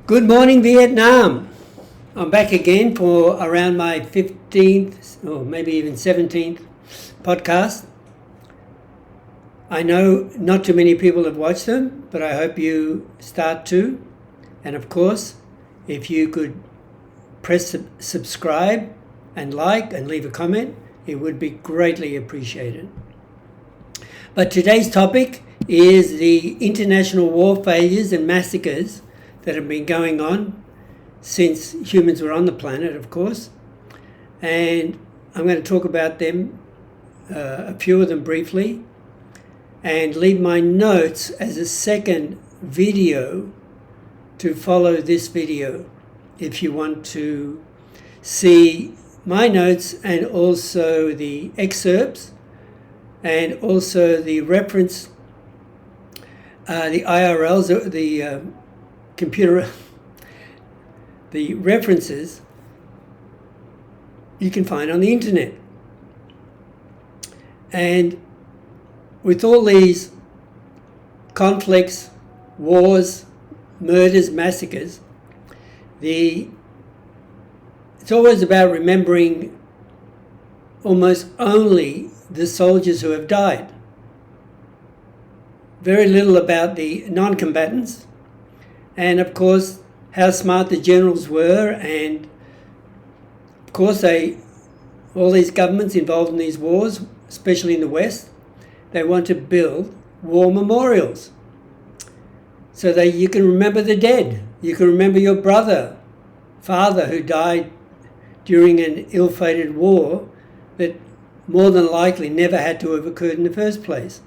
Good morning, Vietnam. I'm back again for around my 15th or maybe even 17th podcast. I know not too many people have watched them, but I hope you start to. And of course, if you could press subscribe and like and leave a comment, it would be greatly appreciated. But today's topic is the international war failures and massacres that have been going on since humans were on the planet, of course. And I'm going to talk about them, a few of them briefly, and leave my notes as a second video to follow this video if you want to see my notes and also the excerpts and also the reference, the IRLs, the computer, the references you can find on the internet. And with all these conflicts, wars, murders, massacres, it's always about remembering almost only the soldiers who have died. Very little about the non-combatants, and of course how smart the generals were, and of course all these governments involved in these wars, especially in the West, they want to build war memorials so that you can remember the dead. You can remember your father who died during an ill-fated war that more than likely never had to have occurred in the first place.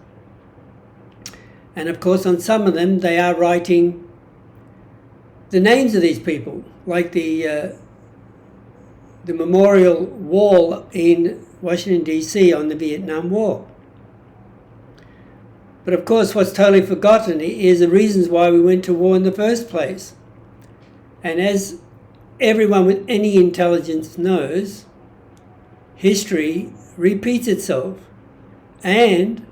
And of course on some of them they are writing the names of these people, like the memorial wall in Washington, D.C. on the Vietnam War. But of course what's totally forgotten is the reasons why we went to war in the first place. And as everyone with any intelligence knows, history repeats itself, and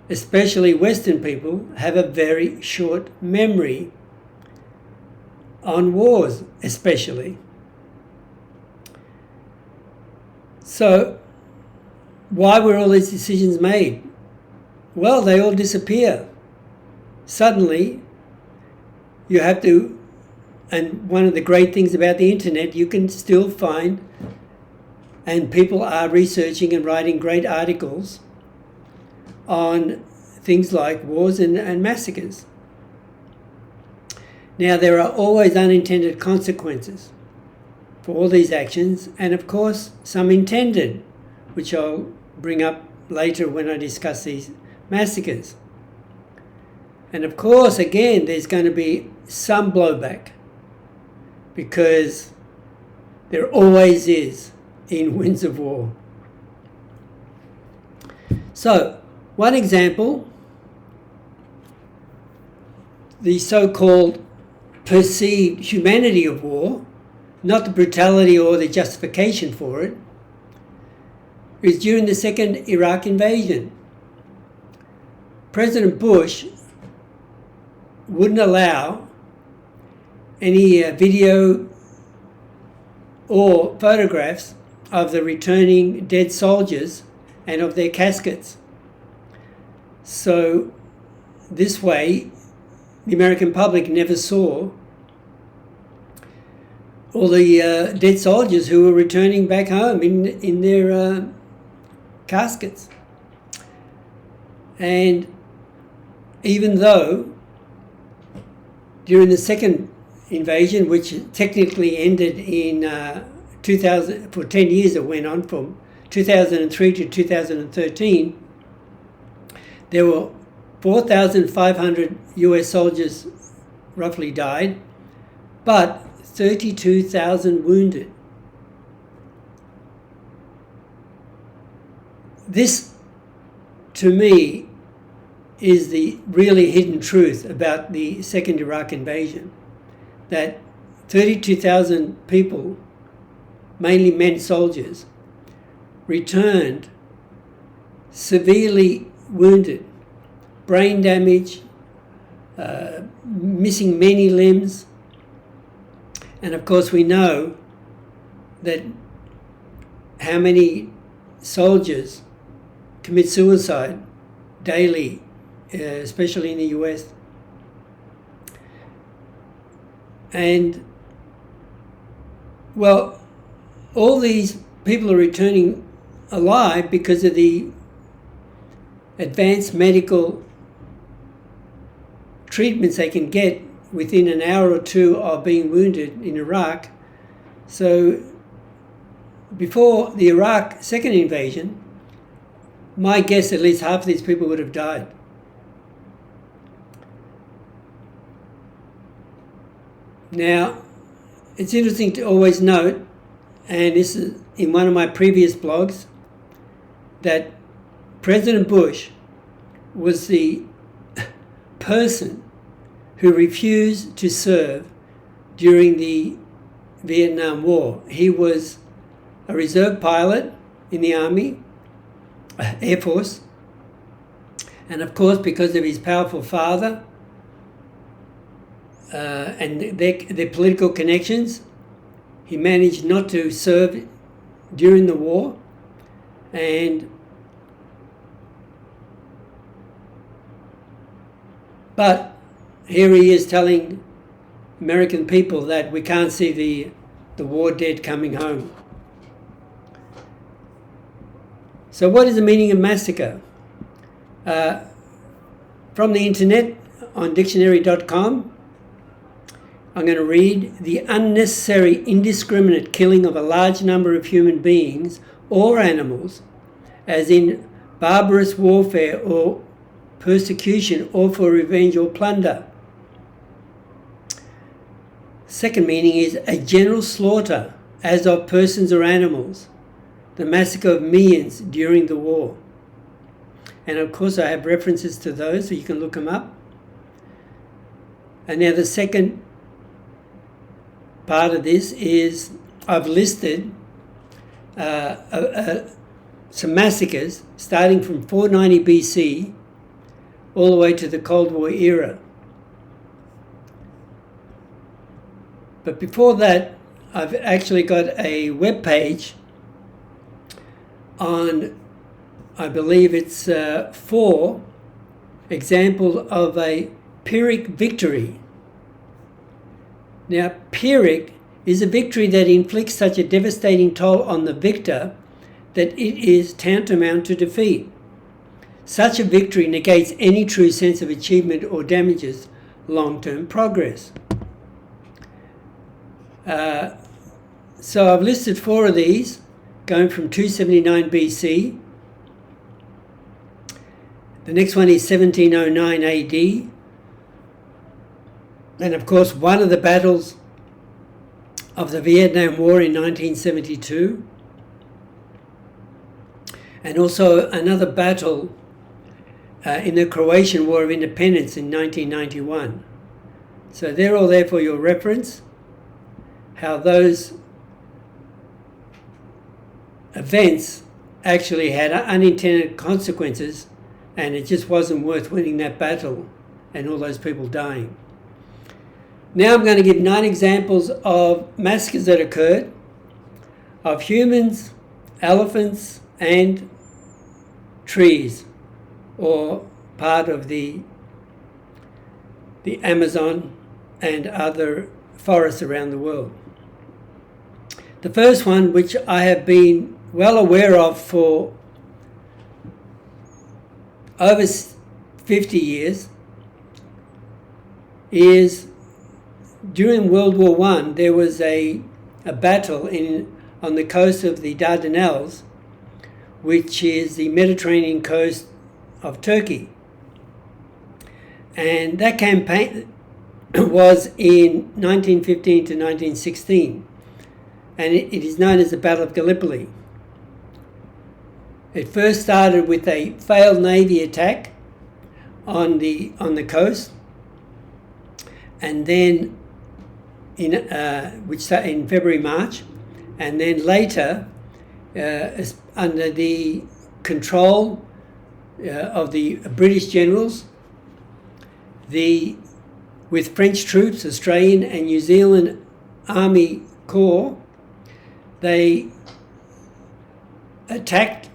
especially Western people have a very short memory on wars, especially. So why were all these decisions made? Well, they all disappear. Suddenly, you have to, and one of the great things about the internet, you can still find, and people are researching and writing great articles on things like wars and massacres. Now, there are always unintended consequences for all these actions, and of course some intended, which I'll bring up later when I discuss these massacres. And of course, again, there's going to be some blowback, because there always is in winds of war. So, one example, the so-called perceived humanity of war, not the brutality or the justification for it, is during the second Iraq invasion. President Bush wouldn't allow any video or photographs of the returning dead soldiers and of their caskets. So this way, the American public never saw all the dead soldiers who were returning back home in their caskets. And even though during the second invasion, which technically ended in 2000, for 10 years it went on from 2003 to 2013, there were 4,500 US soldiers roughly died, but 32,000 wounded. This, to me, is the really hidden truth about the second Iraq invasion, that 32,000 people, mainly men soldiers, returned severely wounded, brain damage, missing many limbs. And of course we know that how many soldiers commit suicide daily, especially in the US. And, well, all these people are returning alive because of the advanced medical treatments they can get within an hour or two of being wounded in Iraq. So before the Iraq second invasion, my guess at least half of these people would have died. Now, it's interesting to always note, and this is in one of my previous blogs, that President Bush was the person who refused to serve during the Vietnam War. He was a reserve pilot in the Army, Air Force, and of course because of his powerful father and their political connections, he managed not to serve during the war. But here he is telling American people that we can't see the war dead coming home. So what is the meaning of massacre? From the internet on dictionary.com, I'm going to read: the unnecessary, indiscriminate killing of a large number of human beings or animals, as in barbarous warfare or persecution or for revenge or plunder. Second meaning is a general slaughter, as of persons or animals, the massacre of millions during the war. And of course I have references to those, so you can look them up. And now the second part of this is I've listed some massacres starting from 490 BC all the way to the Cold War era. But before that, I've actually got a web page on, I believe it's 4 examples of a Pyrrhic victory. Now, Pyrrhic is a victory that inflicts such a devastating toll on the victor that it is tantamount to defeat. Such a victory negates any true sense of achievement or damages long-term progress. So I've listed 4 of these, going from 279 BC. The next one is 1709 AD. And of course, one of the battles of the Vietnam War in 1972. And also another battle in the Croatian War of Independence in 1991. So they're all there for your reference, how those events actually had unintended consequences, and it just wasn't worth winning that battle and all those people dying. Now I'm going to give 9 examples of massacres that occurred of humans, elephants, and trees, or part of the Amazon and other forests around the world. The first one, which I have been well aware of for over 50 years, is during World War I, there was a battle on the coast of the Dardanelles, which is the Mediterranean coast of Turkey. And that campaign was in 1915 to 1916, and it is known as the Battle of Gallipoli. It first started with a failed Navy attack on the coast, and then which started in February-March, and then later, under the control of the British generals, the with French troops, Australian and New Zealand Army Corps. They attacked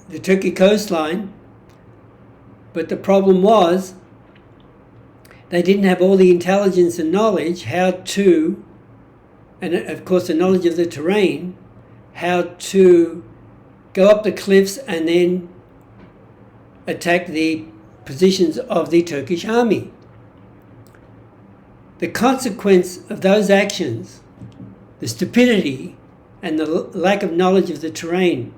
the Turkey coastline, but the problem was they didn't have all the intelligence and knowledge how to, and of course the knowledge of the terrain, how to go up the cliffs and then attack the positions of the Turkish army. The consequence of those actions, the stupidity and the lack of knowledge of the terrain,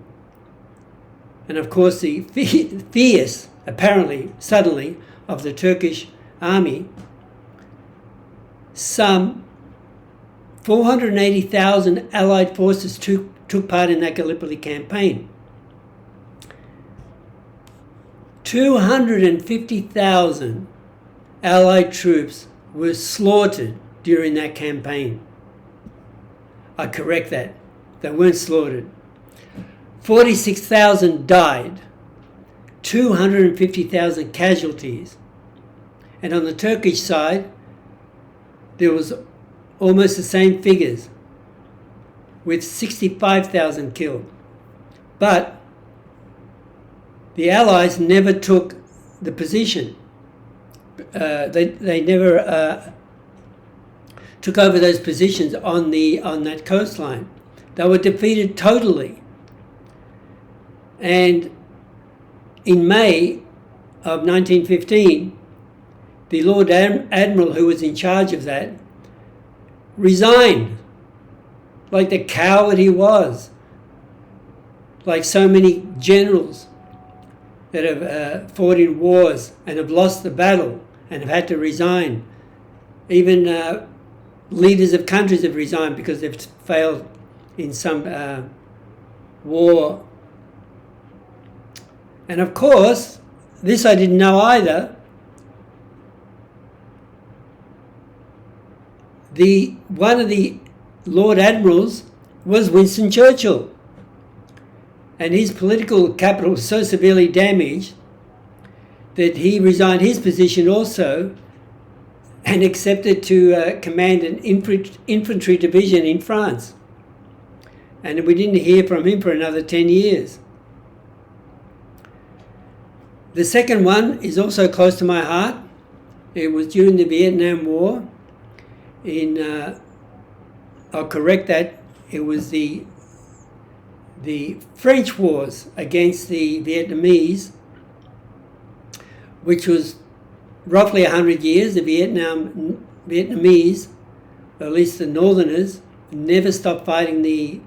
and of course the fierce, apparently, suddenly, of the Turkish army, some 480,000 Allied forces took part in that Gallipoli campaign. 250,000 Allied troops were slaughtered during that campaign. I correct that. They weren't slaughtered. 46,000 died. 250,000 casualties. And on the Turkish side, there was almost the same figures, with 65,000 killed. But the Allies never took the position. They never took over those positions on that coastline. They were defeated totally. And in May of 1915, the Lord Admiral who was in charge of that resigned, like the coward he was, like so many generals that have fought in wars and have lost the battle and have had to resign. Even leaders of countries have resigned because they've failed in some war. And of course, this I didn't know either, one of the Lord Admirals was Winston Churchill. And his political capital was so severely damaged that he resigned his position also and accepted to command an infantry division in France. And we didn't hear from him for another 10 years. The second one is also close to my heart. It was during the Vietnam War. I'll correct that. It was the French wars against the Vietnamese, which was roughly 100 years. The Vietnamese, or at least the Northerners, never stopped fighting the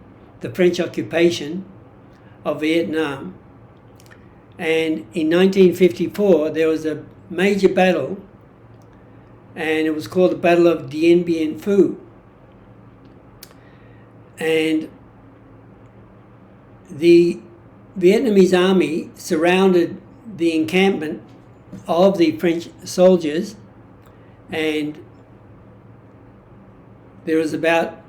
French occupation of Vietnam. And in 1954, there was a major battle, and it was called the Battle of Dien Bien Phu. And the Vietnamese army surrounded the encampment of the French soldiers, and there was about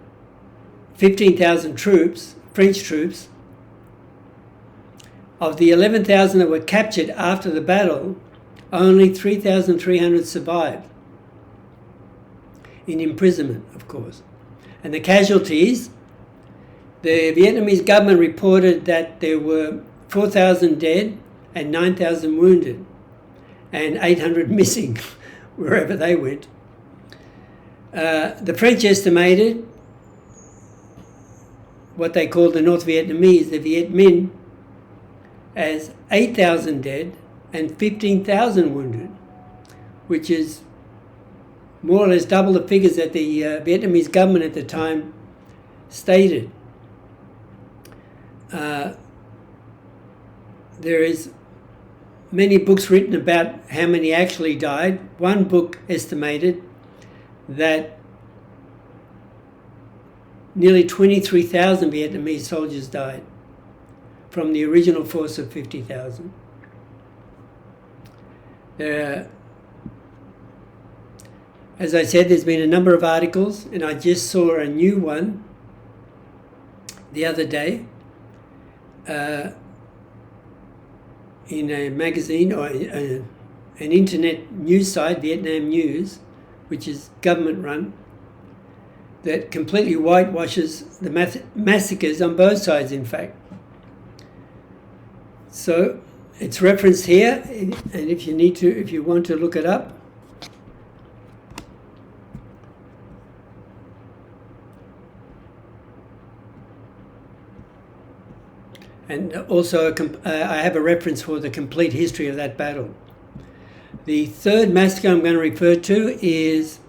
15,000 troops, French troops. Of the 11,000 that were captured after the battle, only 3,300 survived, in imprisonment, of course. And the casualties, the Vietnamese government reported that there were 4,000 dead and 9,000 wounded, and 800 missing wherever they went. The French estimated what they called the North Vietnamese, the Viet Minh, as 8,000 dead and 15,000 wounded, which is more or less double the figures that the Vietnamese government at the time stated. There is many books written about how many actually died. One book estimated that nearly 23,000 Vietnamese soldiers died from the original force of 50,000. As I said, there's been a number of articles, and I just saw a new one the other day in a magazine or an internet news site, Vietnam News, which is government run, that completely whitewashes the massacres on both sides, in fact. So it's referenced here, and if you want to look it up. And also I have a reference for the complete history of that battle. The third massacre I'm going to refer to is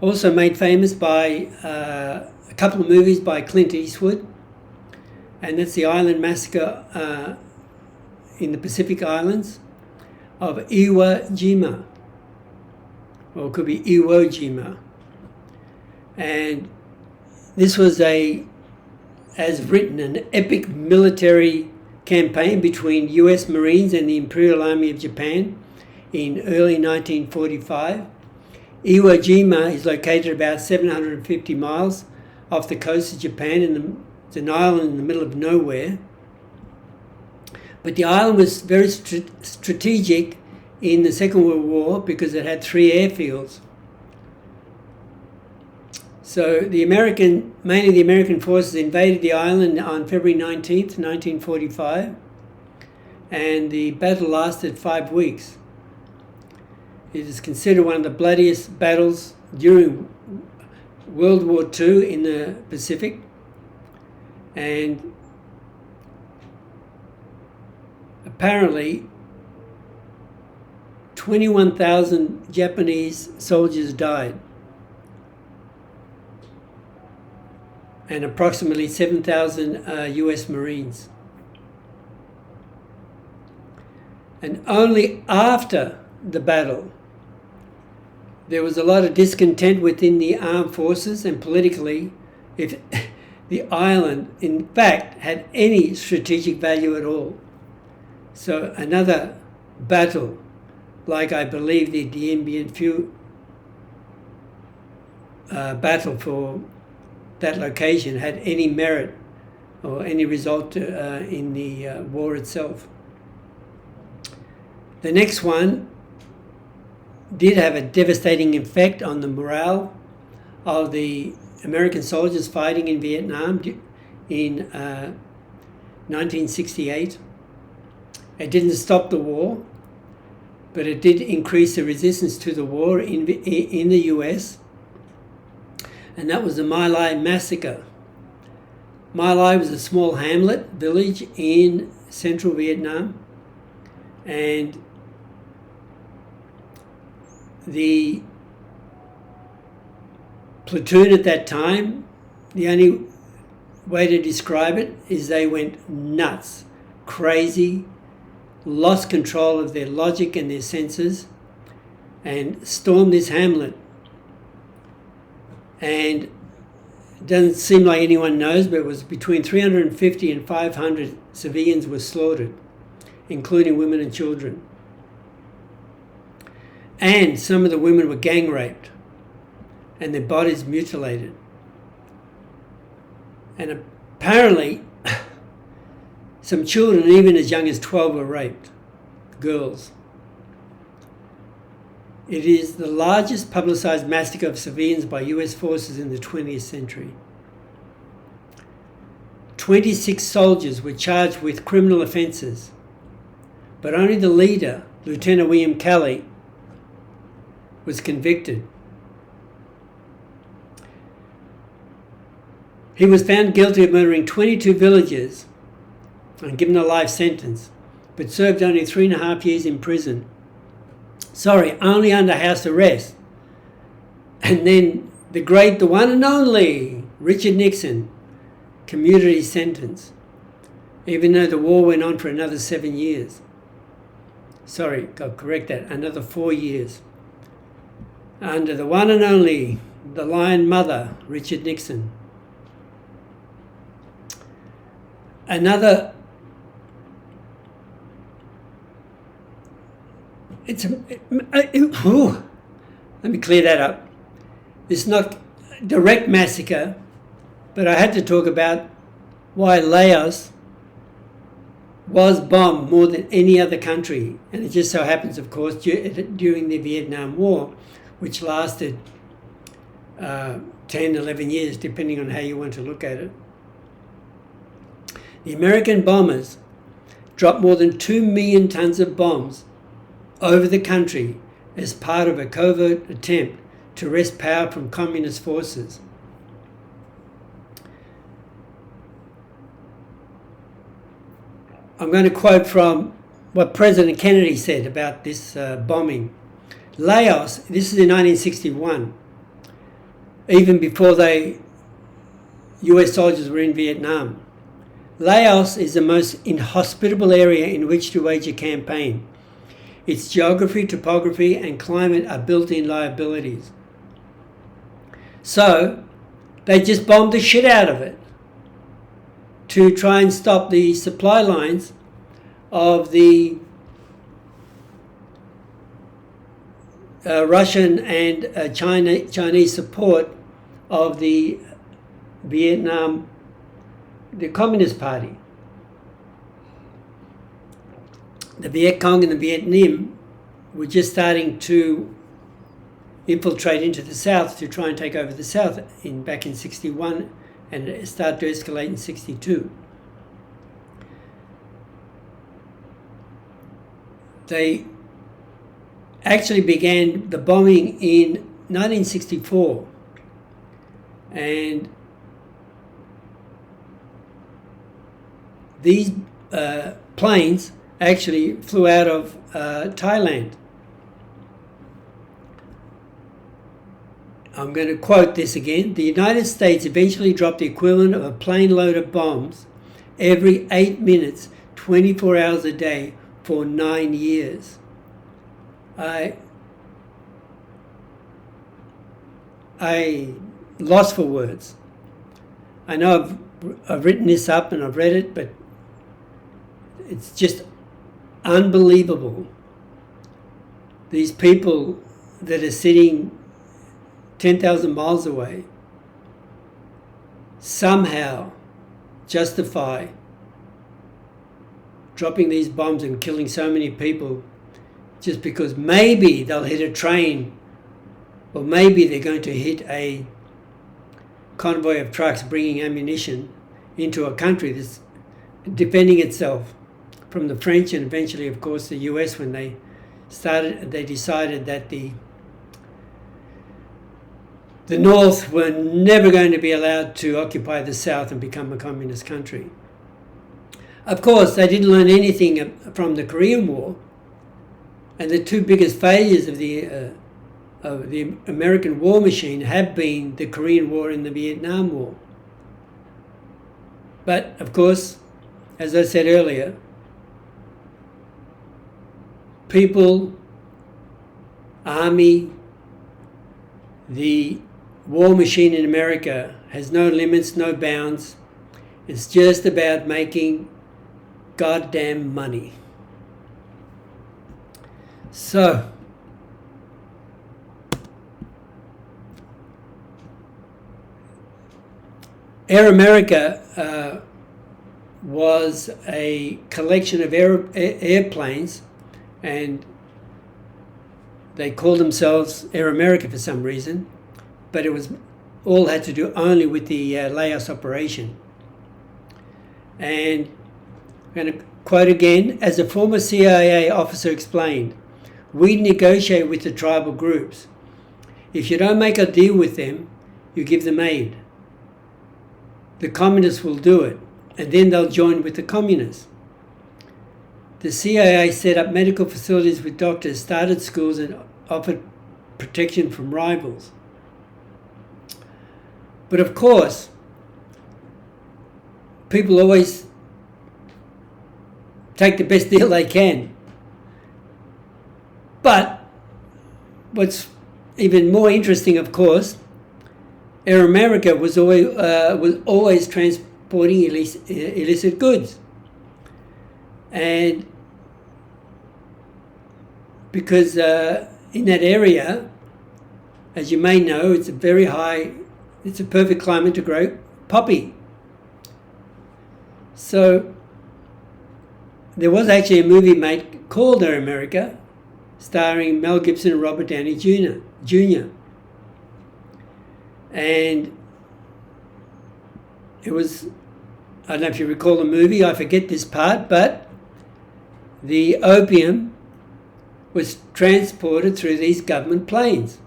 also made famous by a couple of movies by Clint Eastwood, and that's the island massacre in the Pacific Islands of Iwo Jima, or it could be Iwo Jima. And this was as written, an epic military campaign between US Marines and the Imperial Army of Japan in early 1945. Iwo Jima is located about 750 miles off the coast of Japan, and it's an island in the middle of nowhere. But the island was very strategic in the Second World War because it had 3 airfields. So mainly the American forces invaded the island on February 19th, 1945, and the battle lasted 5 weeks. It is considered one of the bloodiest battles during World War II in the Pacific, and apparently 21,000 Japanese soldiers died, and approximately 7,000 US Marines. And only after the battle, there was a lot of discontent within the armed forces, and politically, if the island, in fact, had any strategic value at all. So another battle, like I believe the Dien Bien Phu battle for that location, had any merit or any result in the war itself. The next one did have a devastating effect on the morale of the American soldiers fighting in Vietnam in 1968. It didn't stop the war, but it did increase the resistance to the war in the US, and that was the My Lai massacre. My Lai was a small hamlet village in central Vietnam, and the platoon at that time, the only way to describe it is they went nuts, crazy, lost control of their logic and their senses, and stormed this hamlet. And it doesn't seem like anyone knows, but it was between 350 and 500 civilians were slaughtered, including women and children. And some of the women were gang raped and their bodies mutilated. And apparently some children, even as young as 12, were raped, girls. It is the largest publicized massacre of civilians by US forces in the 20th century. 26 soldiers were charged with criminal offences, but only the leader, Lieutenant William Kelly, was convicted. He was found guilty of murdering 22 villagers and given a life sentence, but served only 3.5 years in prison. Sorry, only under house arrest. And then the one and only Richard Nixon commuted his sentence, even though the war went on for another 7 years. Sorry, I'll correct that, another 4 years. Under the one and only, the Lion Mother, Richard Nixon. Let me clear that up. It's not direct massacre, but I had to talk about why Laos was bombed more than any other country. And it just so happens, of course, during the Vietnam War, which lasted 10, 11 years, depending on how you want to look at it. The American bombers dropped more than 2 million tons of bombs over the country as part of a covert attempt to wrest power from communist forces. I'm going to quote from what President Kennedy said about this bombing. Laos, this is in 1961, even before US soldiers were in Vietnam. Laos is the most inhospitable area in which to wage a campaign. Its geography, topography, and climate are built-in liabilities. So, they just bombed the shit out of it to try and stop the supply lines of the Russian and Chinese support of the Vietnam, the Communist Party. The Viet Cong and the Viet Minh were just starting to infiltrate into the South to try and take over the South back in 61, and it started to escalate in 62. They actually began the bombing in 1964, and these planes actually flew out of Thailand. I'm going to quote this again. The United States eventually dropped the equivalent of a plane load of bombs every 8 minutes, 24 hours a day for 9 years. I lost for words. I know I've written this up and I've read it, but it's just unbelievable. These people that are sitting 10,000 miles away somehow justify dropping these bombs and killing so many people just because maybe they'll hit a train, or maybe they're going to hit a convoy of trucks bringing ammunition into a country that's defending itself from the French and eventually, of course, the US. When they decided that the North were never going to be allowed to occupy the South and become a communist country. Of course, they didn't learn anything from the Korean War, and the two biggest failures of the American war machine have been the Korean War and the Vietnam War. But, of course, as I said earlier, people, army, the war machine in America has no limits, no bounds. It's just about making goddamn money. So, Air America was a collection of airplanes, and they called themselves Air America for some reason, but it was all had to do only with the Laos operation. And I'm going to quote again, as a former CIA officer explained, we negotiate with the tribal groups. If you don't make a deal with them, you give them aid. The communists will do it, and then they'll join with the communists. The CIA set up medical facilities with doctors, started schools, and offered protection from rivals. But of course, people always take the best deal they can. But what's even more interesting, of course, Air America was always transporting illicit goods. And because in that area, as you may know, it's a perfect climate to grow poppy. So there was actually a movie made called America, starring Mel Gibson and Robert Downey Jr. And it was, I don't know if you recall the movie, I forget this part, but the opium was transported through these government planes.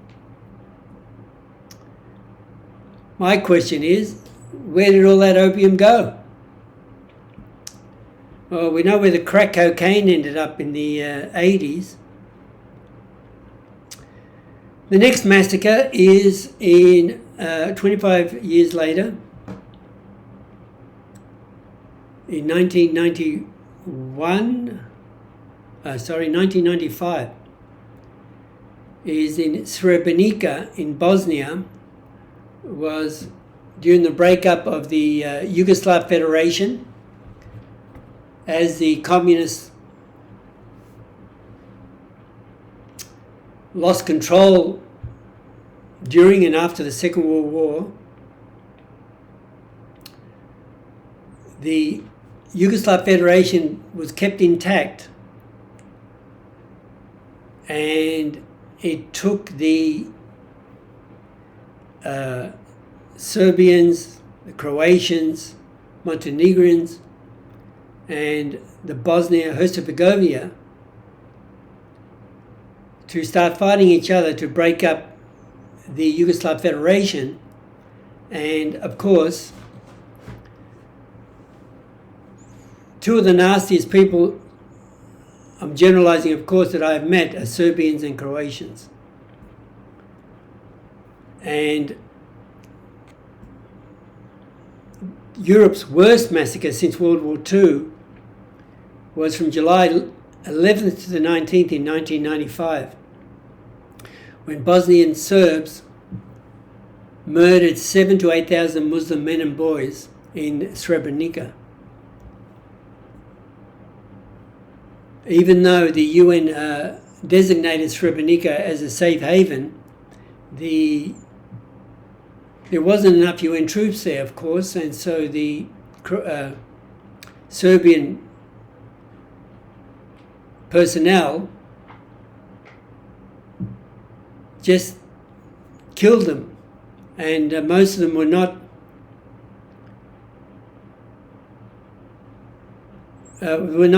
My question is, where did all that opium go? Well, we know where the crack cocaine ended up in the 80s. The next massacre is in 25 years later, in 1995, is in Srebrenica in Bosnia. Was during the breakup of the Yugoslav Federation, as the communists lost control during and after the Second World War. The Yugoslav Federation was kept intact, and it took the Serbians, the Croatians, Montenegrins, and the Bosnia-Herzegovina to start fighting each other to break up the Yugoslav Federation. And of course, two of the nastiest people, I'm generalizing of course, that I've met are Serbians and Croatians. And Europe's worst massacre since World War II was from July 11th to the 19th in 1995, when Bosnian Serbs murdered 7,000 to 8,000 Muslim men and boys in Srebrenica. Even though the UN designated Srebrenica as a safe haven, there wasn't enough UN troops there, of course, and so the Serbian personnel just killed them, and most of them were not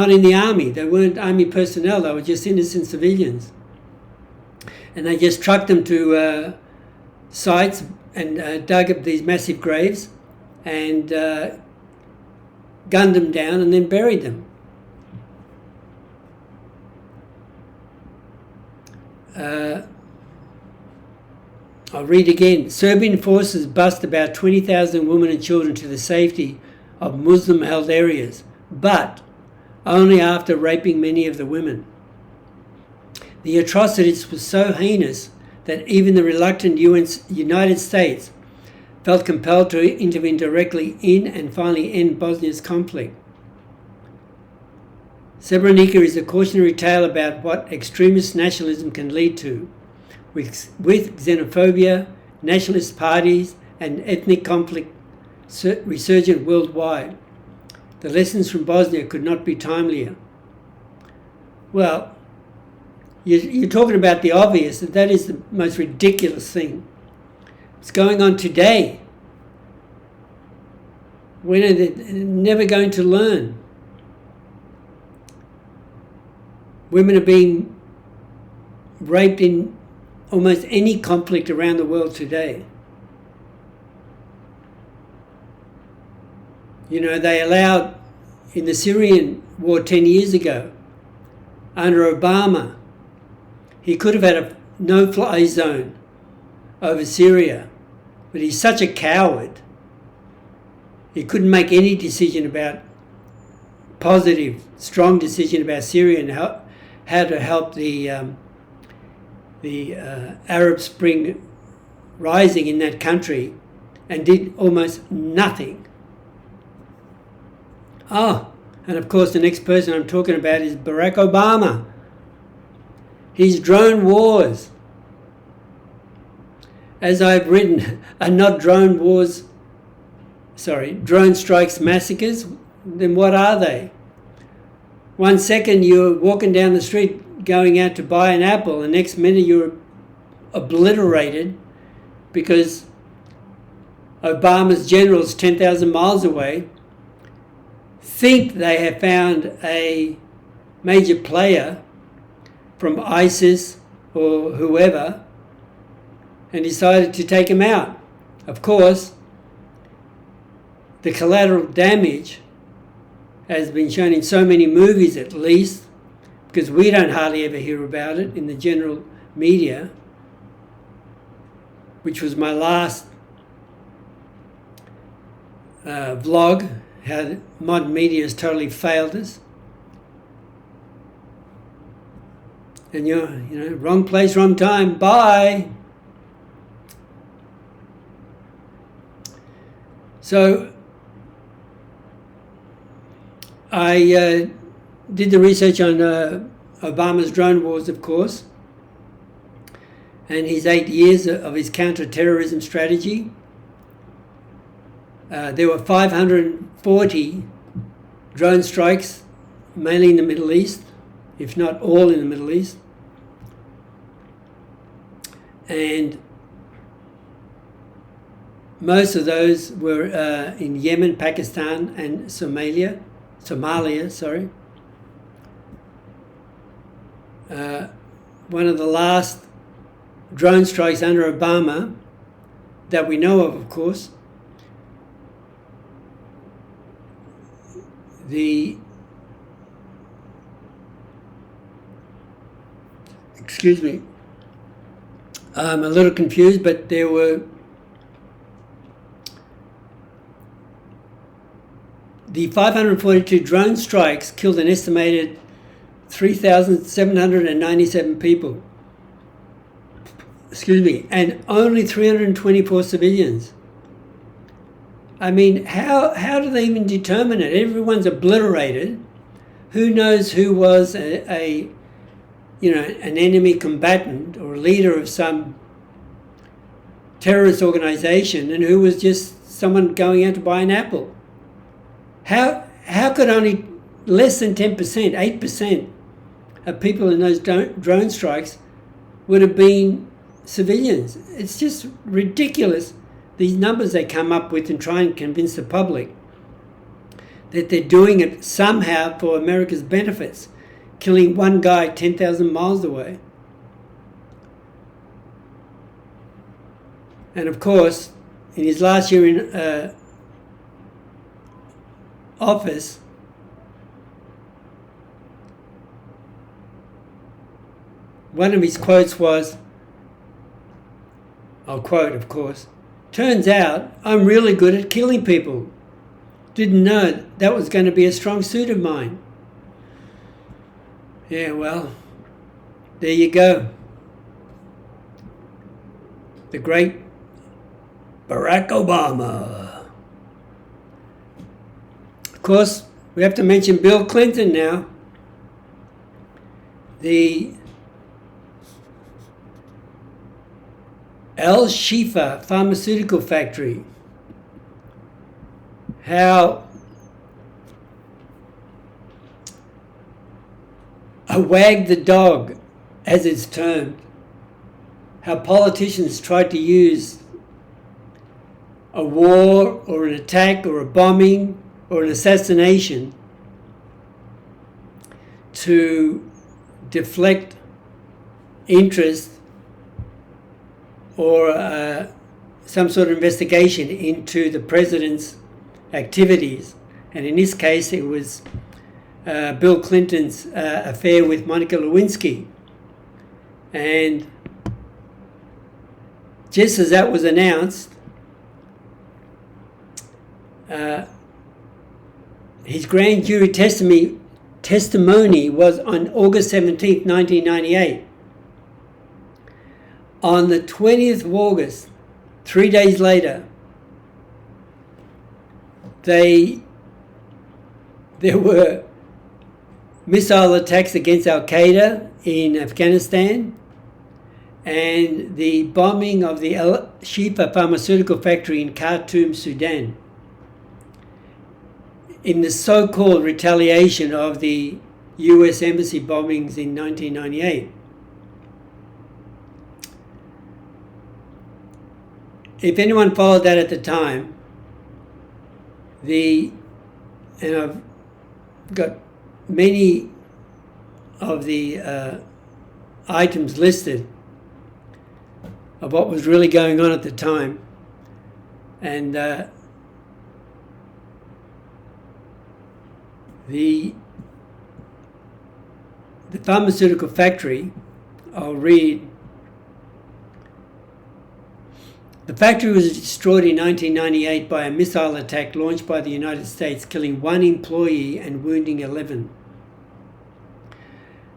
in the army. They weren't army personnel. They were just innocent civilians, and they just trucked them to sites and dug up these massive graves and gunned them down and then buried them. I'll read again. Serbian forces bust about 20,000 women and children to the safety of Muslim-held areas, but only after raping many of the women. The atrocities were so heinous that even the reluctant United States felt compelled to intervene directly in and finally end Bosnia's conflict. Srebrenica is a cautionary tale about what extremist nationalism can lead to, with xenophobia, nationalist parties, and ethnic conflict resurgent worldwide. The lessons from Bosnia could not be timelier. Well, you're talking about the obvious, and that is the most ridiculous thing. It's going on today. When are they never going to learn? Women are being raped in almost any conflict around the world today. You know, they allowed, in the Syrian war 10 years ago, under Obama, he could have had a no-fly zone over Syria, but he's such a coward. He couldn't make any decision about, positive, strong decision about Syria and how to help the Arab Spring rising in that country, and did almost nothing. Oh, and of course the next person I'm talking about is Barack Obama. His drone wars, as I've written, are not drone strikes massacres. Then what are they? 1 second you're walking down the street going out to buy an apple, the next minute you're obliterated because Obama's generals 10,000 miles away think they have found a major player from ISIS or whoever and decided to take him out. Of course, the collateral damage has been shown in so many movies, at least, because we don't hardly ever hear about it in the general media, which was my last vlog, how modern media has totally failed us. And you're, wrong place, wrong time. Bye. So I did the research on Obama's drone wars, of course, and his 8 years of his counter-terrorism strategy. There were 540 drone strikes, mainly in the Middle East, if not all in the Middle East. And most of those were in Yemen, Pakistan, and Somalia. One of the last drone strikes under Obama that we know of course, excuse me, I'm a little confused, but there were the 542 drone strikes killed an estimated 3,797 people. Excuse me, and only 324 civilians. I mean, how do they even determine it? Everyone's obliterated. Who knows who was an enemy combatant or leader of some terrorist organization and who was just someone going out to buy an apple? How could only less than 10%, 8% of people in those drone strikes would have been civilians? It's just ridiculous, these numbers they come up with and try and convince the public that they're doing it somehow for America's benefits, killing one guy 10,000 miles away. And of course, in his last year in office, one of his quotes was, I'll quote, of course, "Turns out I'm really good at killing people. Didn't know that was going to be a strong suit of mine." Yeah, well, there you go. The great Barack Obama. Of course, we have to mention Bill Clinton now. The Al Shifa pharmaceutical factory. How a wag the dog, as it's termed. How politicians tried to use a war or an attack or a bombing or an assassination to deflect interest or some sort of investigation into the president's activities. And in this case, it was Bill Clinton's affair with Monica Lewinsky. And just as that was announced, his grand jury testimony was on August 17th, 1998. On the 20th of August, 3 days later, there were missile attacks against Al-Qaeda in Afghanistan and the bombing of the Al Shifa pharmaceutical factory in Khartoum, Sudan, in the so-called retaliation of the US embassy bombings in 1998. If anyone followed that at the time, and I've got many of the items listed of what was really going on at the time, and the pharmaceutical factory, I'll read. The factory was destroyed in 1998 by a missile attack launched by the United States, killing 1 employee and wounding 11.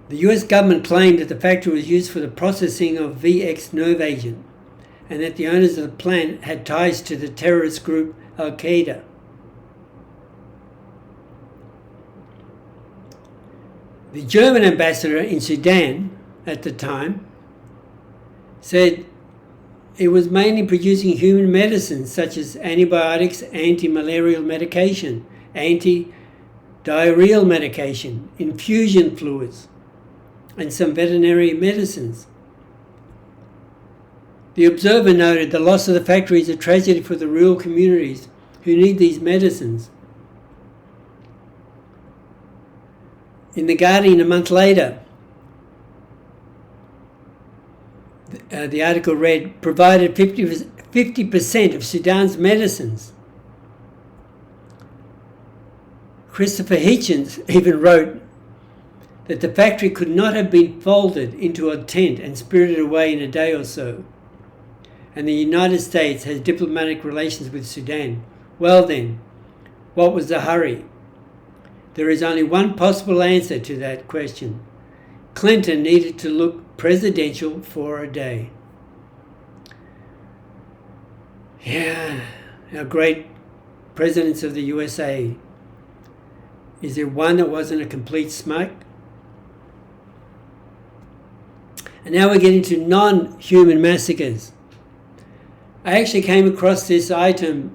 The US government claimed that the factory was used for the processing of VX nerve agent and that the owners of the plant had ties to the terrorist group Al-Qaeda. The German ambassador in Sudan at the time said it was mainly producing human medicines such as antibiotics, anti-malarial medication, anti-diarrheal medication, infusion fluids, and some veterinary medicines. The Observer noted the loss of the factory is a tragedy for the rural communities who need these medicines. In The Guardian a month later, the article read, provided 50% of Sudan's medicines. Christopher Hitchens even wrote that the factory could not have been folded into a tent and spirited away in a day or so. And the United States has diplomatic relations with Sudan. Well then, what was the hurry? There is only one possible answer to that question. Clinton needed to look presidential for a day. Yeah, our great presidents of the USA. Is there one that wasn't a complete smug? And now we're getting to non-human massacres. I actually came across this item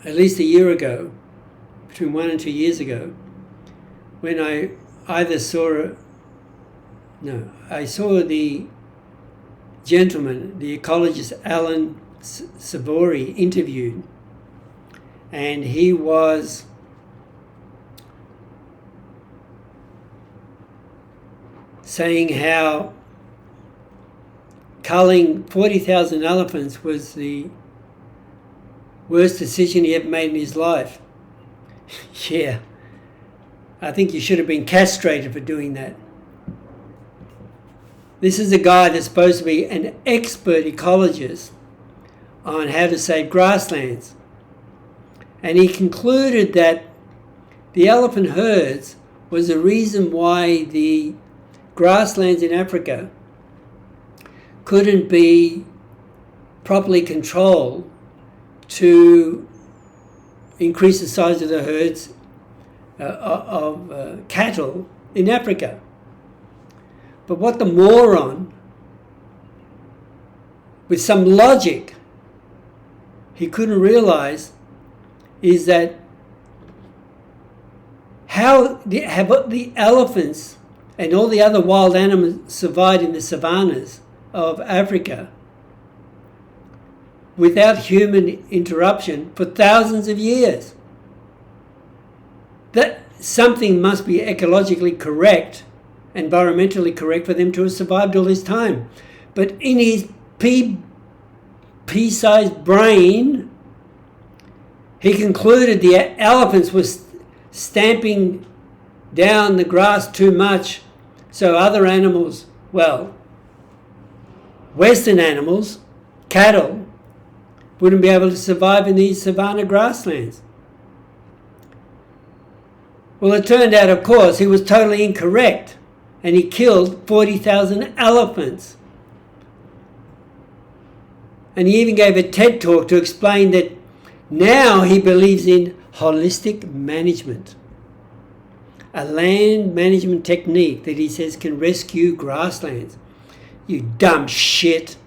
at least a year ago, between 1 and 2 years ago, when I saw the gentleman, the ecologist Alan Savory, interviewed, and he was saying how culling 40,000 elephants was the worst decision he ever made in his life. Yeah, I think you should have been castrated for doing that. This is a guy that's supposed to be an expert ecologist on how to save grasslands. And he concluded that the elephant herds was the reason why the grasslands in Africa couldn't be properly controlled to increase the size of the herds of cattle in Africa. But what the moron, with some logic, he couldn't realize is that how the elephants and all the other wild animals survived in the savannas of Africa without human interruption for thousands of years. That something must be ecologically correct, environmentally correct for them to have survived all this time. But in his pea-sized brain, he concluded the elephants were stamping down the grass too much, so other animals, well, Western animals, cattle, wouldn't be able to survive in these savanna grasslands. Well, it turned out, of course, he was totally incorrect, and he killed 40,000 elephants. And he even gave a TED talk to explain that now he believes in holistic management, a land management technique that he says can rescue grasslands. You dumb shit.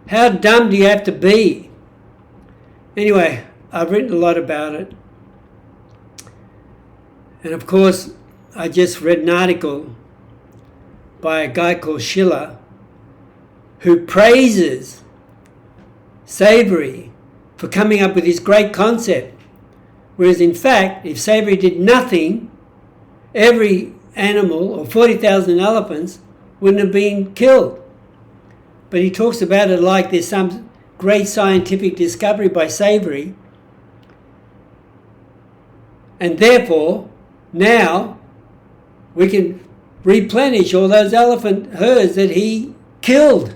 How dumb do you have to be? Anyway, I've written a lot about it. And of course, I just read an article by a guy called Schiller who praises Savory for coming up with this great concept. Whereas in fact, if Savory did nothing, every animal, or 40,000 elephants, wouldn't have been killed. But he talks about it like there's some great scientific discovery by Savory, and therefore now we can replenish all those elephant herds that he killed.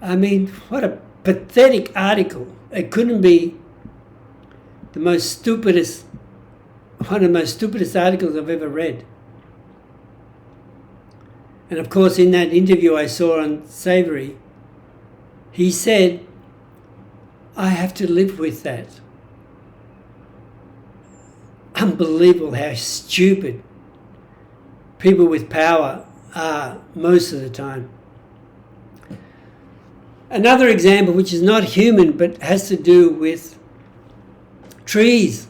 I mean, what a pathetic article. It couldn't be the most stupidest, one of the most stupidest articles I've ever read. And of course, in that interview I saw on Savory, he said, I have to live with that. Unbelievable how stupid people with power are most of the time. Another example, which is not human but has to do with trees,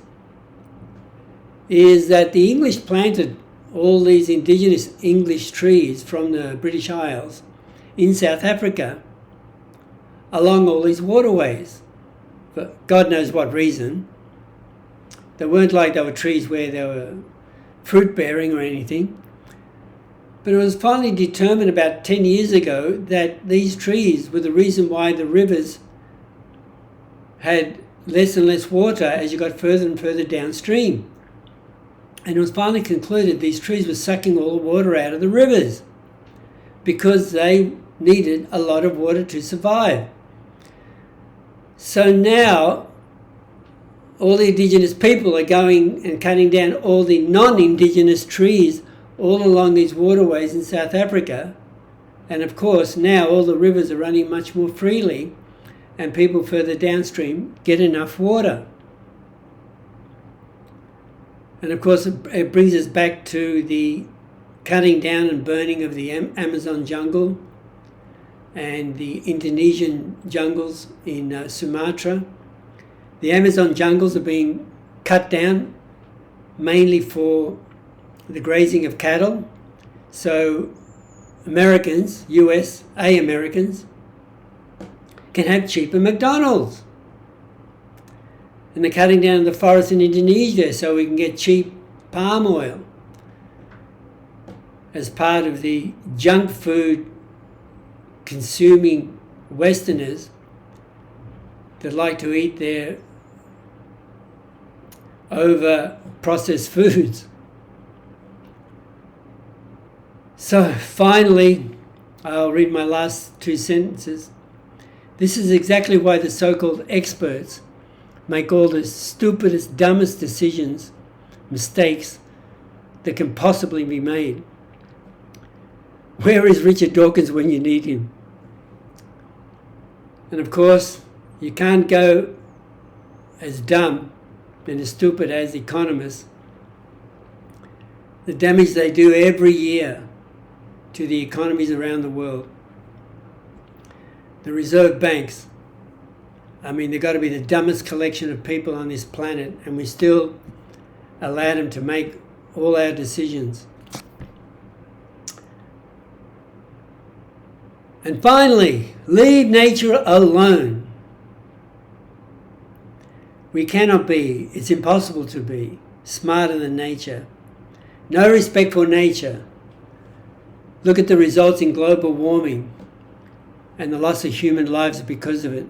is that the English planted all these indigenous English trees from the British Isles in South Africa along all these waterways, for God knows what reason. They weren't like they were trees where they were fruit bearing or anything. But it was finally determined about 10 years ago that these trees were the reason why the rivers had less and less water as you got further and further downstream. And it was finally concluded these trees were sucking all the water out of the rivers because they needed a lot of water to survive. So now all the indigenous people are going and cutting down all the non-indigenous trees all along these waterways in South Africa. And of course, now all the rivers are running much more freely and people further downstream get enough water. And of course, it brings us back to the cutting down and burning of the Amazon jungle and the Indonesian jungles in Sumatra. The Amazon jungles are being cut down mainly for the grazing of cattle. So Americans, USA Americans, can have cheaper McDonalds. And they're cutting down the forests in Indonesia so we can get cheap palm oil as part of the junk food consuming Westerners that like to eat their over processed foods. So finally, I'll read my last two sentences. This is exactly why the so-called experts make all the stupidest, dumbest decisions, mistakes that can possibly be made. Where is Richard Dawkins when you need him? And of course, you can't go as dumb and as stupid as economists. The damage they do every year to the economies around the world. The reserve banks, I mean, they've got to be the dumbest collection of people on this planet, and we still allow them to make all our decisions. And finally, leave nature alone. We cannot be, it's impossible to be, smarter than nature. No respect for nature. Look at the results in global warming and the loss of human lives because of it.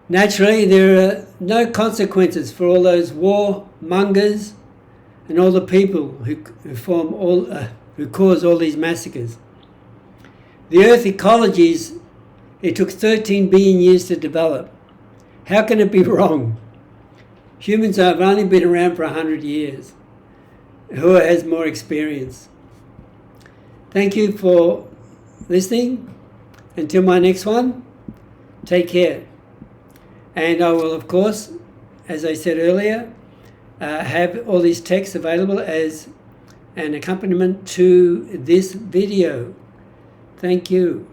Naturally, there are no consequences for all those warmongers and all the people who cause all these massacres. The Earth ecologies, it took 13 billion years to develop. How can it be wrong? Humans have only been around for 100 years. Who has more experience? Thank you for listening. Until my next one, take care. And I will, of course, as I said earlier, have all these texts available as an accompaniment to this video. Thank you.